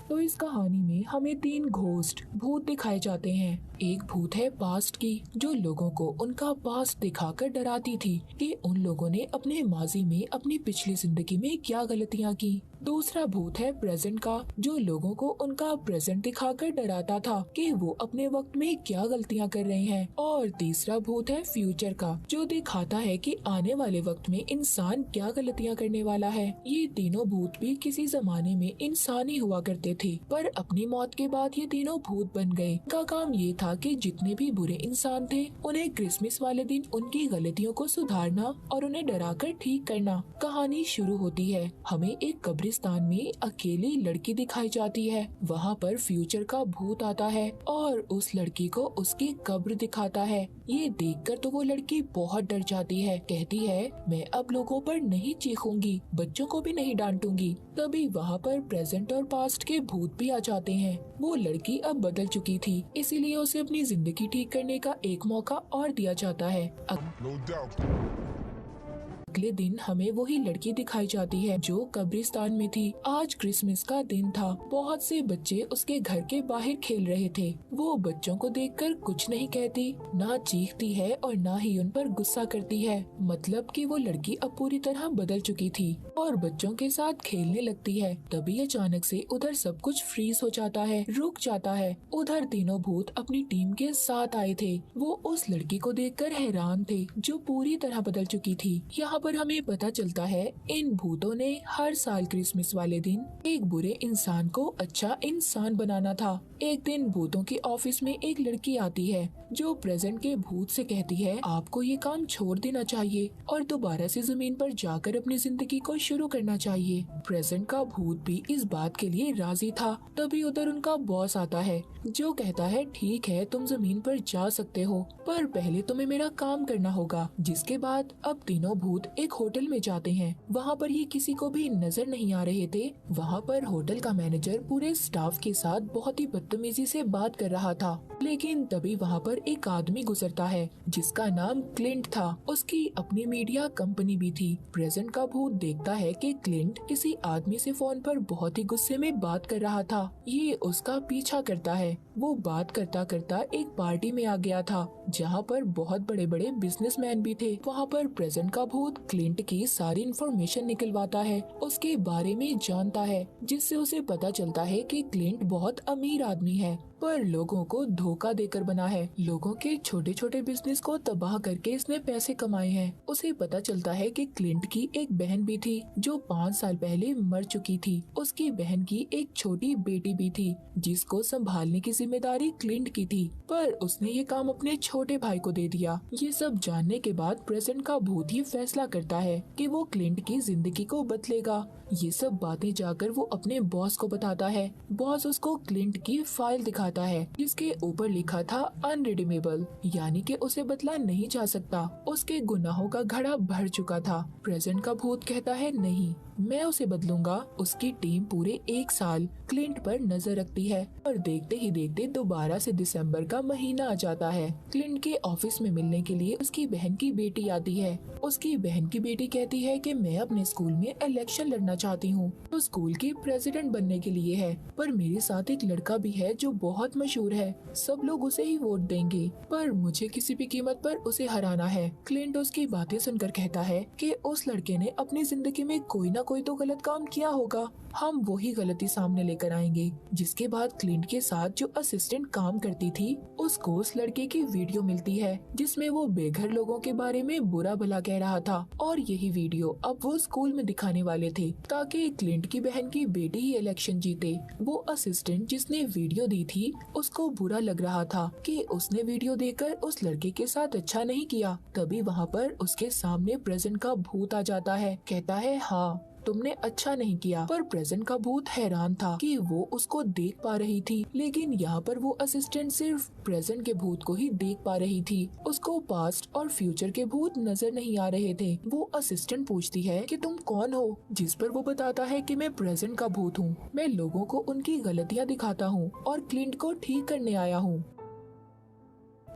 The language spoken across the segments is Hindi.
तो इस कहानी में हमें 3 घोस्ट भूत दिखाए जाते हैं। एक भूत है पास्ट की, जो लोगों को उनका पास्ट दिखाकर डराती थी कि उन लोगों ने अपने माजी में अपनी पिछली जिंदगी में क्या गलतियाँ की। दूसरा भूत है प्रेजेंट का, जो लोगों को उनका प्रेजेंट दिखाकर डराता था कि वो अपने वक्त में क्या गलतियाँ कर रहे हैं। और तीसरा भूत है फ्यूचर का, जो दिखाता है कि आने वाले वक्त में इंसान क्या गलतियाँ करने वाला है। ये तीनों भूत भी किसी जमाने में इंसान ही हुआ करते थे, पर अपनी मौत के बाद ये तीनों भूत बन गए। इनका काम ये था कि जितने भी बुरे इंसान थे उन्हें क्रिसमस वाले दिन उनकी गलतियों को सुधारना और उन्हें डराकर ठीक करना। कहानी शुरू होती है, हमें एक कब्रिस्तान में अकेली लड़की दिखाई जाती है। वहाँ पर फ्यूचर का भूत आता है और उस लड़की को उसकी कब्र दिखाता है। ये देखकर तो वो लड़की बहुत डर जाती है, कहती है मैं अब लोगों पर नहीं चीखूंगी, बच्चों को भी नहीं डांटूंगी। तभी वहाँ पर प्रेजेंट और पास्ट के भूत भी आ जाते हैं। वो लड़की अब बदल चुकी थी, इसीलिए उसे अपनी जिंदगी ठीक करने का एक मौका और दिया जाता है। अगले दिन हमें वही लड़की दिखाई जाती है जो कब्रिस्तान में थी। आज क्रिसमस का दिन था, बहुत से बच्चे उसके घर के बाहर खेल रहे थे। वो बच्चों को देखकर कुछ नहीं कहती, ना चीखती है और ना ही उन पर गुस्सा करती है। मतलब कि वो लड़की अब पूरी तरह बदल चुकी थी और बच्चों के साथ खेलने लगती है। तभी अचानक से उधर सब कुछ फ्रीज हो जाता है, रुक जाता है। उधर तीनों भूत अपनी टीम के साथ आए थे। वो उस लड़की को देखकर हैरान थे, जो पूरी तरह बदल चुकी थी। यहाँ पर हमें पता चलता है इन भूतों ने हर साल क्रिसमस वाले दिन एक बुरे इंसान को अच्छा इंसान बनाना था। एक दिन भूतों के ऑफिस में एक लड़की आती है जो प्रेजेंट के भूत से कहती है आपको ये काम छोड़ देना चाहिए और दोबारा से जमीन पर जाकर अपनी जिंदगी को शुरू करना चाहिए। प्रेजेंट का भूत भी इस बात के लिए राजी था। तभी उधर उनका बॉस आता है जो कहता है ठीक है तुम जमीन पर जा सकते हो, पर पहले तुम्हें मेरा काम करना होगा। जिसके बाद अब तीनों भूत एक होटल में जाते हैं। वहाँ पर ये किसी को भी नजर नहीं आ रहे थे। वहाँ पर होटल का मैनेजर पूरे स्टाफ के साथ बहुत ही बदतमीजी से बात कर रहा था। लेकिन तभी वहाँ पर एक आदमी गुजरता है जिसका नाम क्लिंट था। उसकी अपनी मीडिया कंपनी भी थी। प्रेजेंट का भूत देखता है कि क्लिंट किसी आदमी से फोन पर बहुत ही गुस्से में बात कर रहा था। ये उसका पीछा करता है। वो बात करता करता एक पार्टी में आ गया था जहाँ पर बहुत बड़े बड़े बिजनेसमैन भी थे। वहाँ पर प्रेजेंट का भूत क्लिंट की सारी इन्फॉर्मेशन निकलवाता है, उसके बारे में जानता है, जिससे उसे पता चलता है कि क्लिंट बहुत अमीर आदमी है पर लोगों को धोखा देकर बना है। लोगों के छोटे छोटे बिजनेस को तबाह करके इसने पैसे कमाए हैं। उसे पता चलता है कि क्लिंट की एक बहन भी थी जो 5 साल पहले मर चुकी थी। उसकी बहन की एक छोटी बेटी भी थी जिसको संभालने की जिम्मेदारी क्लिंट की थी, पर उसने ये काम अपने छोटे भाई को दे दिया। ये सब जानने के बाद प्रेजेंट का भूत ही फैसला करता है कि वो क्लिंट की जिंदगी को बदलेगा। ये सब बातें जाकर वो अपने बॉस को बताता है। बॉस उसको क्लिंट की फाइल दिखाता है जिसके ऊपर लिखा था अनरिडीमेबल, यानी कि उसे बदला नहीं जा सकता। उसके गुनाहों का घड़ा भर चुका था। प्रेजेंट का भूत कहता है नहीं, मैं उसे बदलूंगा। उसकी टीम पूरे 1 साल क्लिंट पर नजर रखती है और देखते ही देखते दोबारा से दिसंबर का महीना आ जाता है। क्लिंट के ऑफिस में मिलने के लिए उसकी बहन की बेटी आती है। उसकी बहन की बेटी कहती है कि मैं अपने स्कूल में इलेक्शन लड़ना चाहती हूँ, तो स्कूल के प्रेसिडेंट बनने के लिए है, पर मेरे साथ एक लड़का भी है जो बहुत मशहूर है, सब लोग उसे ही वोट देंगे, पर मुझे किसी भी कीमत पर उसे हराना है। क्लिंट उसकी बातें सुनकर कहता है कि उस लड़के ने अपनी जिंदगी में कोई न कोई तो गलत काम किया होगा, हम वही गलती सामने लेकर आएंगे। जिसके बाद क्लिंट के साथ जो असिस्टेंट काम करती थी उसको उस लड़के की वीडियो मिलती है जिसमें वो बेघर लोगों के बारे में बुरा भला कह रहा था, और यही वीडियो अब वो स्कूल में दिखाने वाले थे ताकि क्लिंट की बहन की बेटी ही इलेक्शन जीते। वो असिस्टेंट जिसने वीडियो दी थी उसको बुरा लग रहा था कि उसने वीडियो देकर उस लड़के के साथ अच्छा नहीं किया। तभी वहाँ पर उसके सामने प्रेजेंट का भूत आ जाता है, कहता है हाँ तुमने अच्छा नहीं किया। पर प्रेजेंट का भूत हैरान था कि वो उसको देख पा रही थी, लेकिन यहाँ पर वो असिस्टेंट सिर्फ प्रेजेंट के भूत को ही देख पा रही थी। उसको पास्ट और फ्यूचर के भूत नजर नहीं आ रहे थे। वो असिस्टेंट पूछती है कि तुम कौन हो, जिस पर वो बताता है कि मैं प्रेजेंट का भूत हूँ, मैं लोगों को उनकी गलतियाँ दिखाता हूँ और क्लिंट को ठीक करने आया हूँ।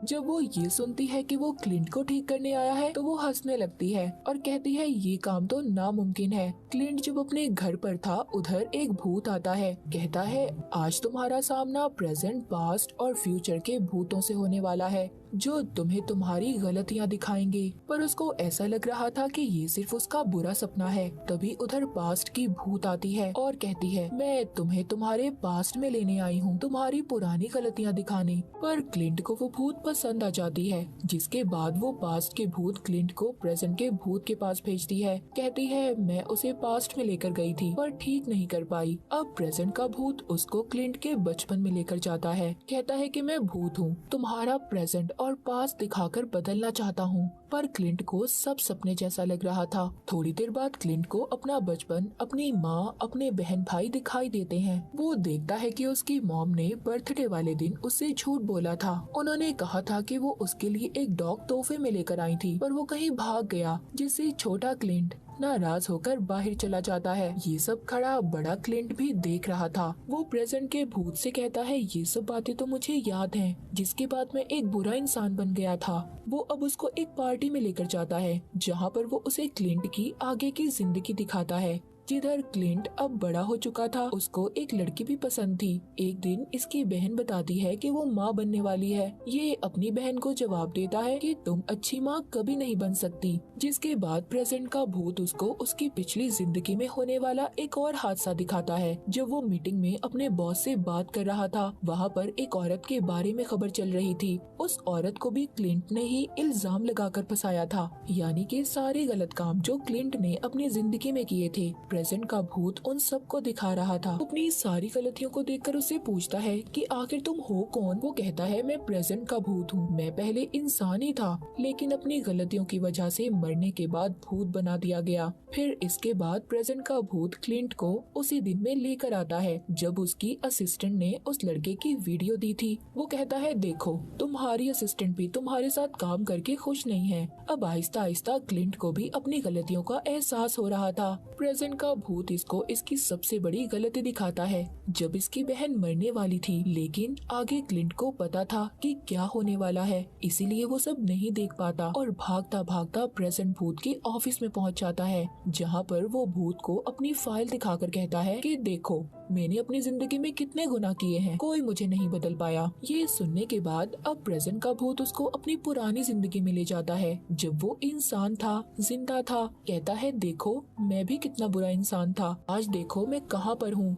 जब वो ये सुनती है कि वो क्लिंट को ठीक करने आया है तो वो हंसने लगती है और कहती है ये काम तो नामुमकिन है। क्लिंट जब अपने घर पर था उधर एक भूत आता है, कहता है आज तुम्हारा सामना प्रेजेंट, पास्ट और फ्यूचर के भूतों से होने वाला है जो तुम्हें तुम्हारी गलतियाँ दिखाएंगे। पर उसको ऐसा लग रहा था कि ये सिर्फ उसका बुरा सपना है। तभी उधर पास्ट की भूत आती है और कहती है मैं तुम्हें तुम्हारे पास्ट में लेने आई हूँ, तुम्हारी पुरानी गलतियाँ दिखाने। पर क्लिंट को वो भूत पसंद आ जाती है, जिसके बाद वो पास्ट के भूत क्लिंट को प्रेजेंट के भूत के पास भेजती है। कहती है मैं उसे पास्ट में लेकर गई थी पर ठीक नहीं कर पाई। अब प्रेजेंट का भूत उसको क्लिंट के बचपन में लेकर जाता है। कहता है कि मैं भूत हूँ, तुम्हारा प्रेजेंट और पास्ट दिखाकर बदलना चाहता हूँ। पर क्लिंट को सब सपने जैसा लग रहा था। थोड़ी देर बाद क्लिंट को अपना बचपन, अपनी माँ, अपने बहन भाई दिखाई देते हैं। वो देखता है कि उसकी मॉम ने बर्थडे वाले दिन उससे झूठ बोला था। उन्होंने कहा था कि वो उसके लिए एक डॉग तोहफे में लेकर आई थी, पर वो कहीं भाग गया, जिससे छोटा क्लिंट नाराज होकर बाहर चला जाता है। ये सब खड़ा बड़ा क्लिंट भी देख रहा था। वो प्रेजेंट के भूत से कहता है ये सब बातें तो मुझे याद हैं, जिसके बाद मैं एक बुरा इंसान बन गया था। वो अब उसको एक पार्टी में लेकर जाता है जहाँ पर वो उसे क्लिंट की आगे की जिंदगी दिखाता है। जिधर क्लिंट अब बड़ा हो चुका था, उसको एक लड़की भी पसंद थी। एक दिन इसकी बहन बताती है कि वो माँ बनने वाली है। ये अपनी बहन को जवाब देता है कि तुम अच्छी माँ कभी नहीं बन सकती। जिसके बाद प्रेजेंट का भूत उसको उसकी पिछली जिंदगी में होने वाला एक और हादसा दिखाता है। जब वो मीटिंग में अपने बॉस से बात कर रहा था, वहाँ पर एक औरत के बारे में खबर चल रही थी। उस औरत को भी क्लिंट ने ही इल्जाम लगाकर फंसाया था, यानी कि सारे गलत काम जो क्लिंट ने अपनी जिंदगी में किए थे प्रेजेंट का भूत उन सबको दिखा रहा था। अपनी सारी गलतियों को देखकर उसे पूछता है कि आखिर तुम हो कौन। वो कहता है मैं प्रेजेंट का भूत हूँ, मैं पहले इंसान ही था लेकिन अपनी गलतियों की वजह से मरने के बाद भूत बना दिया गया। फिर इसके बाद प्रेजेंट का भूत क्लिंट को उसी दिन में लेकर आता है जब उसकी असिस्टेंट ने उस लड़के की वीडियो दी थी। वो कहता है देखो तुम्हारी असिस्टेंट भी तुम्हारे साथ काम करके खुश नहीं है। अब आहिस्ता आहिस्ता क्लिंट को भी अपनी गलतियों का एहसास हो रहा था। प्रेजेंट का भूत इसको इसकी सबसे बड़ी गलती दिखाता है जब इसकी बहन मरने वाली थी, लेकिन आगे क्लिंट को पता था कि क्या होने वाला है, इसीलिए वो सब नहीं देख पाता और भागता भागता प्रेजेंट भूत के ऑफिस में पहुंच जाता है, जहां पर वो भूत को अपनी फाइल दिखाकर कहता है कि देखो मैंने अपनी जिंदगी में कितने गुनाह किए हैं, कोई मुझे नहीं बदल पाया। ये सुनने के बाद अब प्रेजेंट का भूत उसको अपनी पुरानी जिंदगी में ले जाता है जब वो इंसान था, जिंदा था। कहता है देखो मैं भी कितना बुरा इंसान था, आज देखो मैं कहाँ पर हूँ।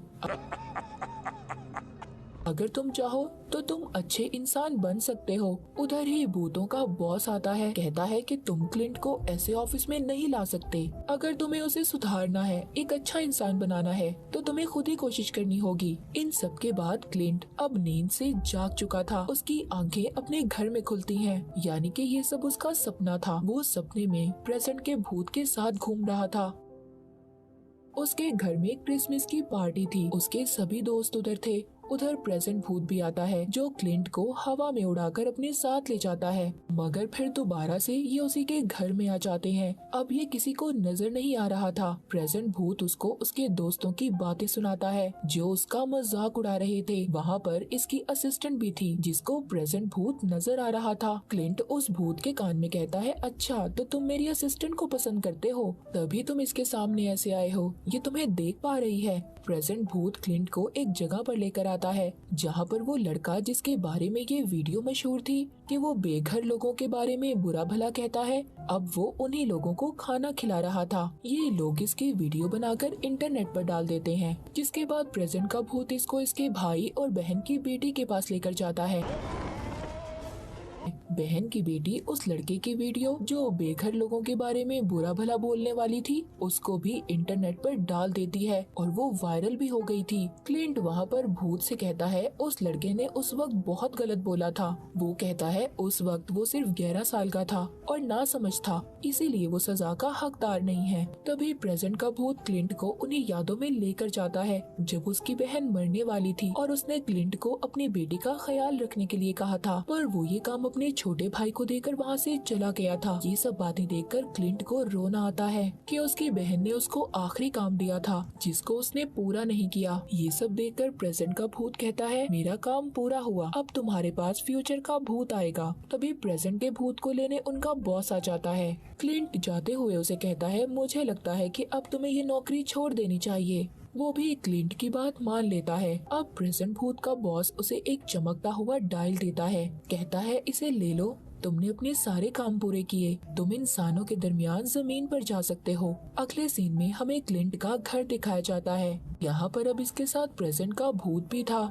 अगर तुम चाहो तो तुम अच्छे इंसान बन सकते हो। उधर ही भूतों का बॉस आता है, कहता है कि तुम क्लिंट को ऐसे ऑफिस में नहीं ला सकते। अगर तुम्हें उसे सुधारना है, एक अच्छा इंसान बनाना है, तो तुम्हें खुद ही कोशिश करनी होगी। इन सब के बाद क्लिंट अब नींद से जाग चुका था। उसकी आंखें अपने घर में खुलती हैं, यानी कि ये सब उसका सपना था। वो सपने में प्रेजेंट के भूत के साथ घूम रहा था। उसके घर में क्रिसमस की पार्टी थी, उसके सभी दोस्त उधर थे। उधर प्रेजेंट भूत भी आता है जो क्लिंट को हवा में उड़ाकर अपने साथ ले जाता है, मगर फिर दोबारा से ये उसी के घर में आ जाते हैं। अब ये किसी को नजर नहीं आ रहा था। प्रेजेंट भूत उसको उसके दोस्तों की बातें सुनाता है जो उसका मजाक उड़ा रहे थे। वहाँ पर इसकी असिस्टेंट भी थी जिसको प्रेजेंट भूत नजर आ रहा था। क्लिंट उस भूत के कान में कहता है अच्छा तो तुम मेरी असिस्टेंट को पसंद करते हो, तभी तुम इसके सामने ऐसे आए हो, ये तुम्हें देख पा रही है। प्रेजेंट भूत क्लिंट को एक जगह पर लेकर आता है जहाँ पर वो लड़का जिसके बारे में ये वीडियो मशहूर थी कि वो बेघर लोगों के बारे में बुरा भला कहता है, अब वो उन्हीं लोगों को खाना खिला रहा था। ये लोग इसकी वीडियो बनाकर इंटरनेट पर डाल देते हैं, जिसके बाद प्रेजेंट का भूत इसको इसके भाई और बहन की बेटी के पास लेकर जाता है। बहन की बेटी उस लड़के की वीडियो जो बेघर लोगों के बारे में बुरा भला बोलने वाली थी उसको भी इंटरनेट पर डाल देती है और वो वायरल भी हो गई थी। क्लिंट वहाँ पर भूत से कहता है उस लड़के ने उस वक्त बहुत गलत बोला था। वो कहता है उस वक्त वो सिर्फ 11 साल का था और ना समझ था, इसीलिए वो सजा का हकदार नहीं है। तभी प्रेजेंट का भूत क्लिंट को उन्हीं यादों में लेकर जाता है जब उसकी बहन मरने वाली थी और उसने क्लिंट को अपनी बेटी का ख्याल रखने के लिए कहा था, पर वो ये काम अपने छोटे भाई को देकर वहाँ से चला गया था। ये सब बातें देखकर क्लिंट को रोना आता है कि उसकी बहन ने उसको आखिरी काम दिया था जिसको उसने पूरा नहीं किया। ये सब देखकर प्रेजेंट का भूत कहता है मेरा काम पूरा हुआ, अब तुम्हारे पास फ्यूचर का भूत आएगा। तभी प्रेजेंट के भूत को लेने उनका बॉस आ जाता है। क्लिंट जाते हुए उसे कहता है मुझे लगता है कि अब तुम्हें ये नौकरी छोड़ देनी चाहिए। वो भी क्लिंट की बात मान लेता है। अब प्रेजेंट भूत का बॉस उसे एक चमकता हुआ डायल देता है। कहता है इसे ले लो, तुमने अपने सारे काम पूरे किए, तुम इंसानों के दरमियान जमीन पर जा सकते हो। अगले सीन में हमें क्लिंट का घर दिखाया जाता है। यहाँ पर अब इसके साथ प्रेजेंट का भूत भी था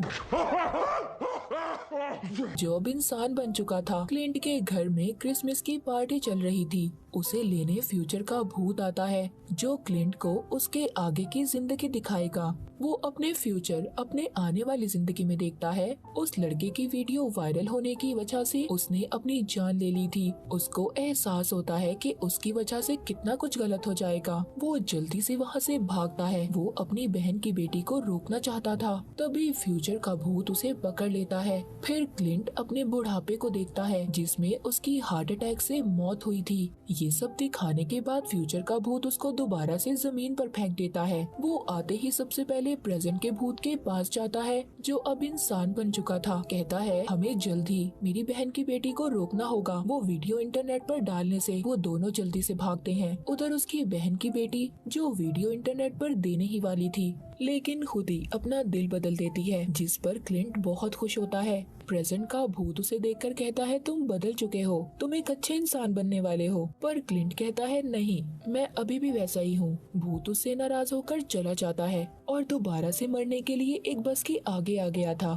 जो अब इंसान बन चुका था। क्लिंट के घर में क्रिसमस की पार्टी चल रही थी। उसे लेने फ्यूचर का भूत आता है जो क्लिंट को उसके आगे की जिंदगी दिखाएगा। वो अपने फ्यूचर अपने आने वाली जिंदगी में देखता है। उस लड़के की वीडियो वायरल होने की वजह से उसने अपनी जान ले ली थी। उसको एहसास होता है कि उसकी वजह से कितना कुछ गलत हो जाएगा। वो जल्दी से वहाँ से भागता है। वो अपनी बहन की बेटी को रोकना चाहता था, तभी फ्यूचर का भूत उसे पकड़ लेता है। फिर क्लिंट अपने बुढ़ापे को देखता है जिसमें उसकी हार्ट अटैक से मौत हुई थी। ये सब दिखाने के बाद फ्यूचर का भूत उसको दोबारा से जमीन पर फेंक देता है। वो आते ही सबसे पहले प्रेजेंट के भूत के पास जाता है जो अब इंसान बन चुका था। कहता है हमें जल्द ही मेरी बहन की बेटी को रोकना होगा। वो वीडियो इंटरनेट पर डालने से वो दोनों जल्दी से भागते हैं। उधर उसकी बहन की बेटी जो वीडियो इंटरनेट पर देने ही वाली थी लेकिन खुद ही अपना दिल बदल देती है, जिस पर क्लिंट बहुत खुश होता है। प्रेजेंट का भूत उसे देखकर कहता है तुम बदल चुके हो, तुम एक अच्छे इंसान बनने वाले हो। पर क्लिंट कहता है नहीं, मैं अभी भी वैसा ही हूँ। भूत उससे नाराज होकर चला जाता है और दोबारा से मरने के लिए एक बस के आगे आ गया था,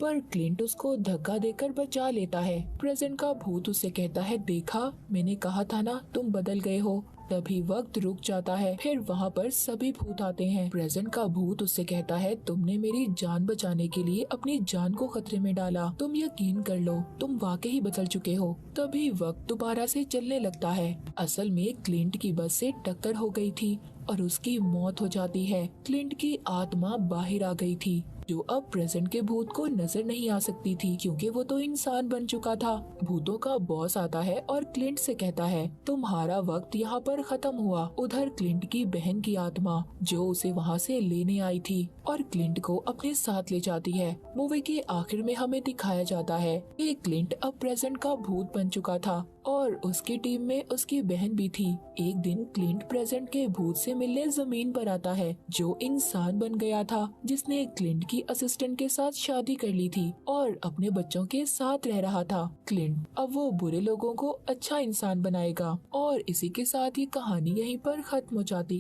पर क्लिंट उसको धक्का देकर बचा लेता है। प्रेजेंट का भूत उससे कहता है देखा, मैंने कहा था ना तुम बदल गए हो। तभी वक्त रुक जाता है। फिर वहाँ पर सभी भूत आते हैं। प्रेजेंट का भूत उससे कहता है तुमने मेरी जान बचाने के लिए अपनी जान को खतरे में डाला, तुम यकीन कर लो तुम वाकई बदल चुके हो। तभी वक्त दोबारा से चलने लगता है। असल में क्लिंट की बस से टक्कर हो गई थी और उसकी मौत हो जाती है। क्लिंट की आत्मा बाहर आ गई थी जो अब प्रेजेंट के भूत को नजर नहीं आ सकती थी क्योंकि वो तो इंसान बन चुका था। भूतों का बॉस आता है और क्लिंट से कहता है तुम्हारा वक्त यहाँ पर खत्म हुआ। उधर क्लिंट की बहन की आत्मा जो उसे वहाँ से लेने आई थी और क्लिंट को अपने साथ ले जाती है। मूवी के आखिर में हमें दिखाया जाता है कि क्लिंट अब प्रेजेंट का भूत बन चुका था और उसकी टीम में उसकी बहन भी थी। एक दिन क्लिंट प्रेजेंट के भूत से मिलने जमीन पर आता है जो इंसान बन गया था, जिसने क्लिंट की असिस्टेंट के साथ शादी कर ली थी और अपने बच्चों के साथ रह रहा था। क्लिंट अब वो बुरे लोगों को अच्छा इंसान बनाएगा और इसी के साथ ये कहानी यहीं पर खत्म हो जाती।